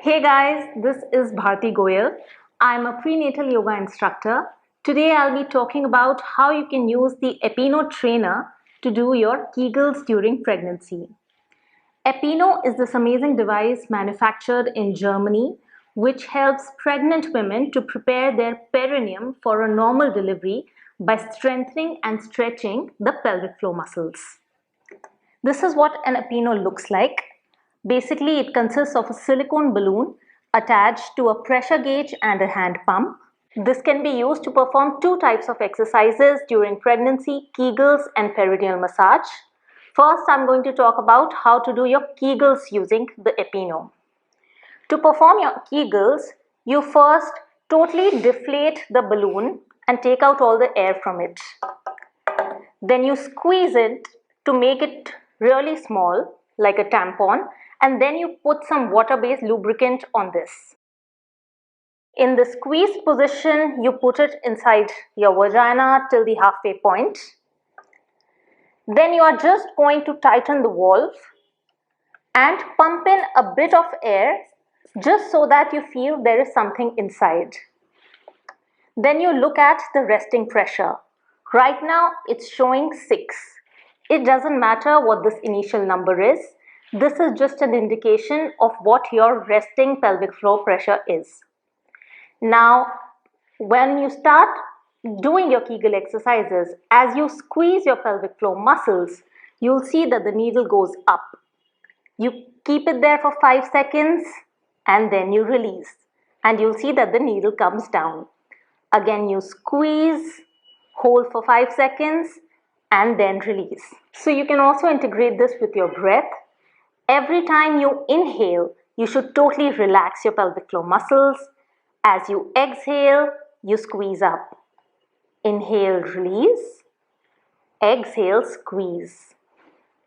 Hey guys, this is Bharti Goyal. I'm a prenatal yoga instructor. Today I'll be talking about how you can use the Epino trainer to do your Kegels during pregnancy. Epino is this amazing device manufactured in Germany which helps pregnant women to prepare their perineum for a normal delivery by strengthening and stretching the pelvic floor muscles. This is what an Epino looks like. Basically, it consists of a silicone balloon attached to a pressure gauge and a hand pump. This can be used to perform two types of exercises during pregnancy, Kegels and perineal massage. First, I'm going to talk about how to do your Kegels using the Epino. To perform your Kegels, you first totally deflate the balloon and take out all the air from it. Then you squeeze it to make it really small, like a tampon, and then you put some water-based lubricant on this. In the squeeze position, you put it inside your vagina till the halfway point. Then you are just going to tighten the valve and pump in a bit of air just so that you feel there is something inside. Then you look at the resting pressure. Right now it's showing 6. It doesn't matter what this initial number is. This is just an indication of what your resting pelvic floor pressure is. Now, when you start doing your Kegel exercises, as you squeeze your pelvic floor muscles, you'll see that the needle goes up. You keep it there for 5 seconds and then you release. And you'll see that the needle comes down. Again, you squeeze, hold for 5 seconds and then release. So you can also integrate this with your breath. Every time you inhale, you should totally relax your pelvic floor muscles. As you exhale, you squeeze up. Inhale, release. Exhale, squeeze.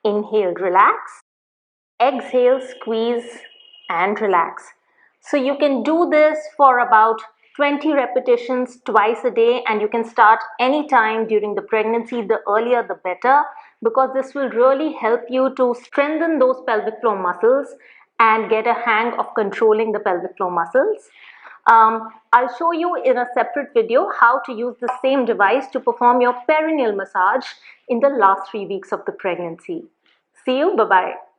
Inhale, relax. Exhale, squeeze and relax. So you can do this for about 20 repetitions twice a day, and you can start anytime during the pregnancy. The earlier the better, because this will really help you to strengthen those pelvic floor muscles and get a hang of controlling the pelvic floor muscles. I'll show you in a separate video how to use the same device to perform your perineal massage in the last 3 weeks of the pregnancy. See you. Bye-bye.